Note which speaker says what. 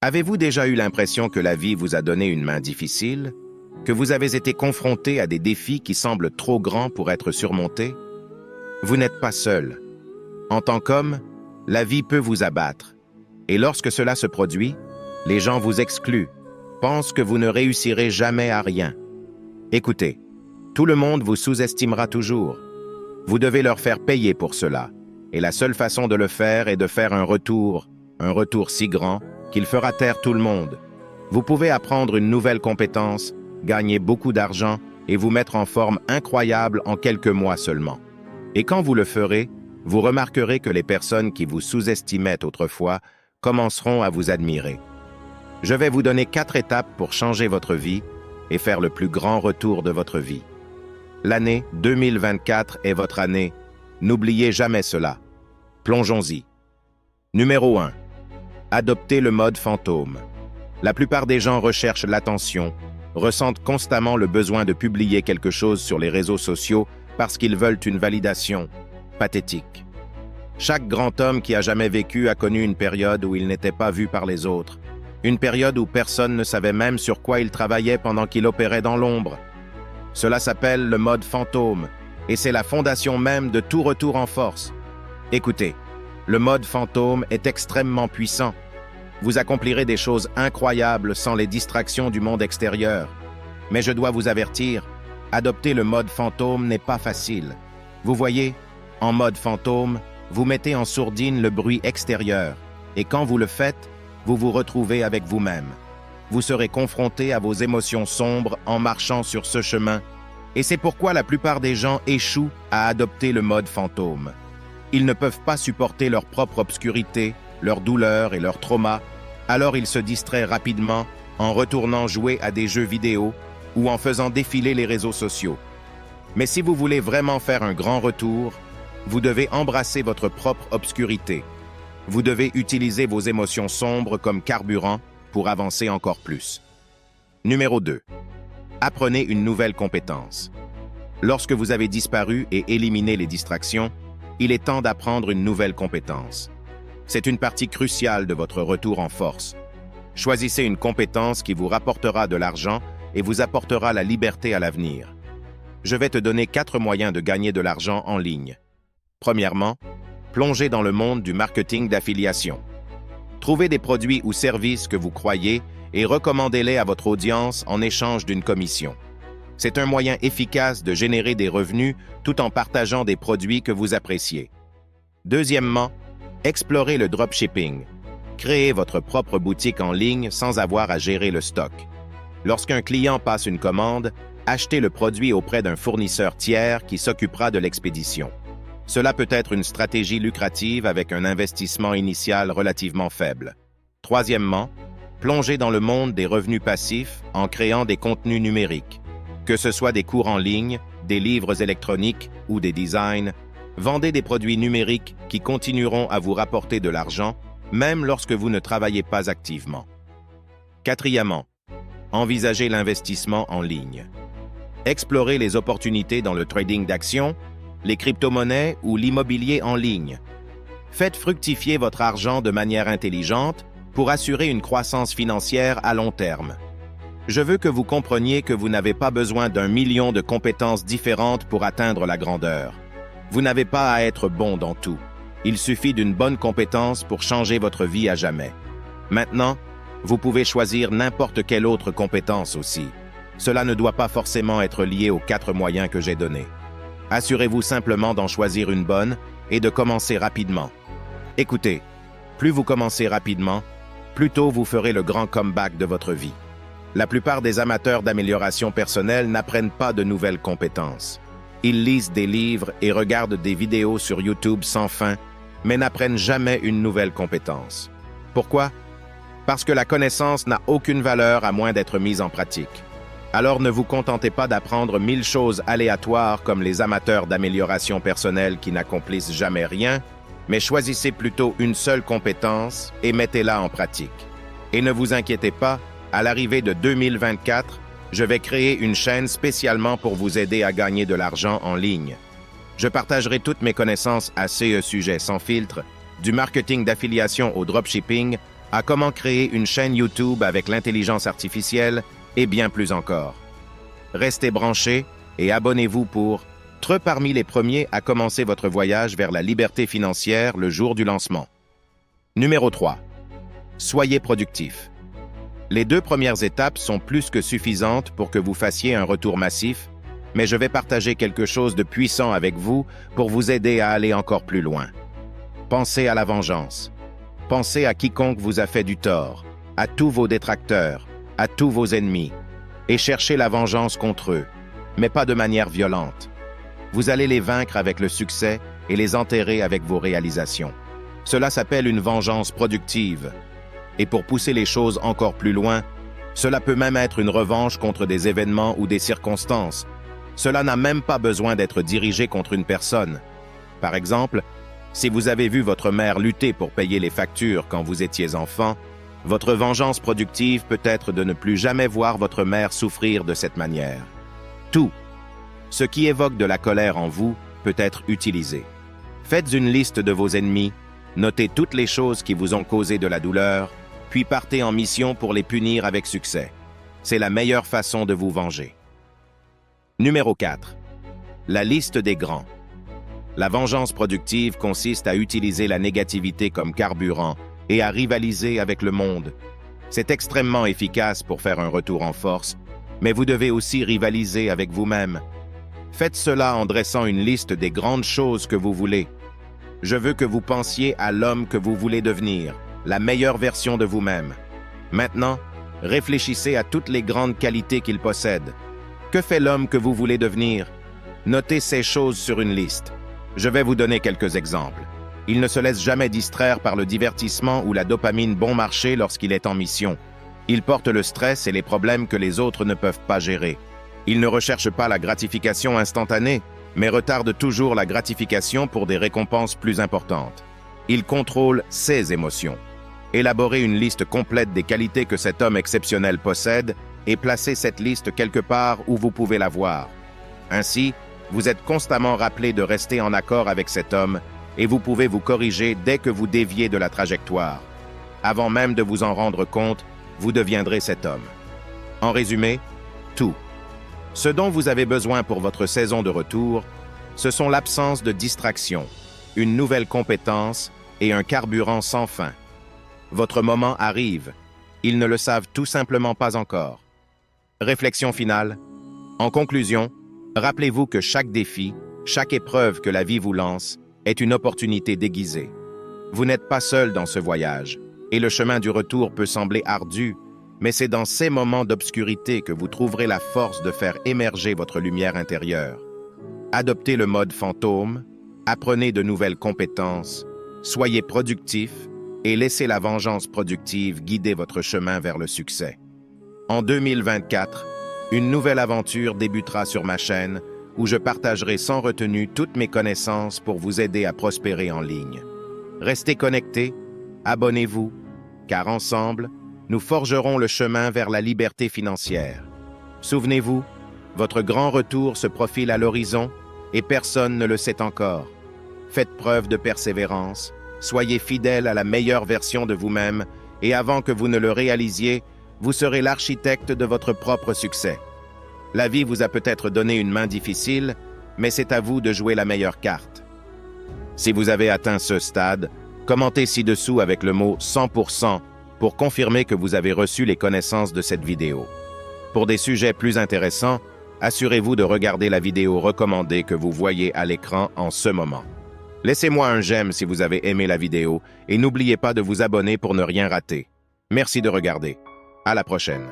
Speaker 1: Avez-vous déjà eu l'impression que la vie vous a donné une main difficile? Que vous avez été confronté à des défis qui semblent trop grands pour être surmontés? Vous n'êtes pas seul. En tant qu'homme, la vie peut vous abattre. Et lorsque cela se produit, les gens vous excluent, pensent que vous ne réussirez jamais à rien. Écoutez, tout le monde vous sous-estimera toujours. Vous devez leur faire payer pour cela. Et la seule façon de le faire est de faire un retour si grand qu'il fera taire tout le monde. Vous pouvez apprendre une nouvelle compétence, gagner beaucoup d'argent et vous mettre en forme incroyable en quelques mois seulement. Et quand vous le ferez, vous remarquerez que les personnes qui vous sous-estimaient autrefois commenceront à vous admirer. Je vais vous donner 4 étapes pour changer votre vie et faire le plus grand retour de votre vie. L'année 2024 est votre année. N'oubliez jamais cela. Plongeons-y. Numéro 1. Adoptez le mode fantôme. La plupart des gens recherchent l'attention, ressentent constamment le besoin de publier quelque chose sur les réseaux sociaux parce qu'ils veulent une validation. Pathétique. Chaque grand homme qui a jamais vécu a connu une période où il n'était pas vu par les autres. Une période où personne ne savait même sur quoi il travaillait pendant qu'il opérait dans l'ombre. Cela s'appelle le mode fantôme, et c'est la fondation même de tout retour en force. Écoutez, le mode fantôme est extrêmement puissant. Vous accomplirez des choses incroyables sans les distractions du monde extérieur. Mais je dois vous avertir, adopter le mode fantôme n'est pas facile. Vous voyez, en mode fantôme, vous mettez en sourdine le bruit extérieur, et quand vous le faites, vous vous retrouvez avec vous-même. Vous serez confronté à vos émotions sombres en marchant sur ce chemin, et c'est pourquoi la plupart des gens échouent à adopter le mode fantôme. Ils ne peuvent pas supporter leur propre obscurité, leur douleur et leur trauma, alors ils se distraient rapidement en retournant jouer à des jeux vidéo ou en faisant défiler les réseaux sociaux. Mais si vous voulez vraiment faire un grand retour, vous devez embrasser votre propre obscurité. Vous devez utiliser vos émotions sombres comme carburant pour avancer encore plus. Numéro 2. Apprenez une nouvelle compétence. Lorsque vous avez disparu et éliminé les distractions, il est temps d'apprendre une nouvelle compétence. C'est une partie cruciale de votre retour en force. Choisissez une compétence qui vous rapportera de l'argent et vous apportera la liberté à l'avenir. Je vais te donner 4 moyens de gagner de l'argent en ligne. Premièrement, plongez dans le monde du marketing d'affiliation. Trouvez des produits ou services que vous croyez et recommandez-les à votre audience en échange d'une commission. C'est un moyen efficace de générer des revenus tout en partageant des produits que vous appréciez. Deuxièmement, explorez le dropshipping. Créez votre propre boutique en ligne sans avoir à gérer le stock. Lorsqu'un client passe une commande, achetez le produit auprès d'un fournisseur tiers qui s'occupera de l'expédition. Cela peut être une stratégie lucrative avec un investissement initial relativement faible. Troisièmement, plongez dans le monde des revenus passifs en créant des contenus numériques. Que ce soit des cours en ligne, des livres électroniques ou des designs, vendez des produits numériques qui continueront à vous rapporter de l'argent, même lorsque vous ne travaillez pas activement. Quatrièmement, envisagez l'investissement en ligne. Explorez les opportunités dans le trading d'actions, les crypto-monnaies ou l'immobilier en ligne. Faites fructifier votre argent de manière intelligente pour assurer une croissance financière à long terme. Je veux que vous compreniez que vous n'avez pas besoin d'1 million de compétences différentes pour atteindre la grandeur. Vous n'avez pas à être bon dans tout. Il suffit d'une bonne compétence pour changer votre vie à jamais. Maintenant, vous pouvez choisir n'importe quelle autre compétence aussi. Cela ne doit pas forcément être lié aux 4 moyens que j'ai donnés. Assurez-vous simplement d'en choisir une bonne et de commencer rapidement. Écoutez, plus vous commencez rapidement, plus tôt vous ferez le grand comeback de votre vie. La plupart des amateurs d'amélioration personnelle n'apprennent pas de nouvelles compétences. Ils lisent des livres et regardent des vidéos sur YouTube sans fin, mais n'apprennent jamais une nouvelle compétence. Pourquoi? Parce que la connaissance n'a aucune valeur à moins d'être mise en pratique. Alors ne vous contentez pas d'apprendre 1000 choses aléatoires comme les amateurs d'amélioration personnelle qui n'accomplissent jamais rien, mais choisissez plutôt une seule compétence et mettez-la en pratique. Et ne vous inquiétez pas, à l'arrivée de 2024, je vais créer une chaîne spécialement pour vous aider à gagner de l'argent en ligne. Je partagerai toutes mes connaissances à ce sujet sans filtre, du marketing d'affiliation au dropshipping à comment créer une chaîne YouTube avec l'intelligence artificielle et bien plus encore. Restez branchés et abonnez-vous pour être parmi les premiers à commencer votre voyage vers la liberté financière le jour du lancement. Numéro 3. Soyez productif. Les 2 premières étapes sont plus que suffisantes pour que vous fassiez un retour massif, mais je vais partager quelque chose de puissant avec vous pour vous aider à aller encore plus loin. Pensez à la vengeance. Pensez à quiconque vous a fait du tort, à tous vos détracteurs, à tous vos ennemis, et cherchez la vengeance contre eux, mais pas de manière violente. Vous allez les vaincre avec le succès et les enterrer avec vos réalisations. Cela s'appelle une vengeance productive. Et pour pousser les choses encore plus loin, cela peut même être une revanche contre des événements ou des circonstances. Cela n'a même pas besoin d'être dirigé contre une personne. Par exemple, si vous avez vu votre mère lutter pour payer les factures quand vous étiez enfant, votre vengeance productive peut être de ne plus jamais voir votre mère souffrir de cette manière. Tout ce qui évoque de la colère en vous peut être utilisé. Faites une liste de vos ennemis, notez toutes les choses qui vous ont causé de la douleur, puis partez en mission pour les punir avec succès. C'est la meilleure façon de vous venger. Numéro 4. La liste des grands. La vengeance productive consiste à utiliser la négativité comme carburant et à rivaliser avec le monde. C'est extrêmement efficace pour faire un retour en force, mais vous devez aussi rivaliser avec vous-même. Faites cela en dressant une liste des grandes choses que vous voulez. Je veux que vous pensiez à l'homme que vous voulez devenir, la meilleure version de vous-même. Maintenant, réfléchissez à toutes les grandes qualités qu'il possède. Que fait l'homme que vous voulez devenir? Notez ces choses sur une liste. Je vais vous donner quelques exemples. Il ne se laisse jamais distraire par le divertissement ou la dopamine bon marché lorsqu'il est en mission. Il porte le stress et les problèmes que les autres ne peuvent pas gérer. Il ne recherche pas la gratification instantanée, mais retarde toujours la gratification pour des récompenses plus importantes. Il contrôle ses émotions. Élaborez une liste complète des qualités que cet homme exceptionnel possède et placez cette liste quelque part où vous pouvez la voir. Ainsi, vous êtes constamment rappelé de rester en accord avec cet homme et vous pouvez vous corriger dès que vous déviez de la trajectoire. Avant même de vous en rendre compte, vous deviendrez cet homme. En résumé, tout. Ce dont vous avez besoin pour votre saison de retour, ce sont l'absence de distraction, une nouvelle compétence et un carburant sans fin. Votre moment arrive. Ils ne le savent tout simplement pas encore. Réflexion finale. En conclusion, rappelez-vous que chaque défi, chaque épreuve que la vie vous lance, est une opportunité déguisée. Vous n'êtes pas seul dans ce voyage, et le chemin du retour peut sembler ardu, mais c'est dans ces moments d'obscurité que vous trouverez la force de faire émerger votre lumière intérieure. Adoptez le mode fantôme, apprenez de nouvelles compétences, soyez productif et laissez la vengeance productive guider votre chemin vers le succès. En 2024, une nouvelle aventure débutera sur ma chaîne où je partagerai sans retenue toutes mes connaissances pour vous aider à prospérer en ligne. Restez connectés, abonnez-vous, car ensemble, nous forgerons le chemin vers la liberté financière. Souvenez-vous, votre grand retour se profile à l'horizon et personne ne le sait encore. Faites preuve de persévérance, soyez fidèle à la meilleure version de vous-même et avant que vous ne le réalisiez, vous serez l'architecte de votre propre succès. La vie vous a peut-être donné une main difficile, mais c'est à vous de jouer la meilleure carte. Si vous avez atteint ce stade, commentez ci-dessous avec le mot 100% pour confirmer que vous avez reçu les connaissances de cette vidéo. Pour des sujets plus intéressants, assurez-vous de regarder la vidéo recommandée que vous voyez à l'écran en ce moment. Laissez-moi un j'aime si vous avez aimé la vidéo et n'oubliez pas de vous abonner pour ne rien rater. Merci de regarder. À la prochaine.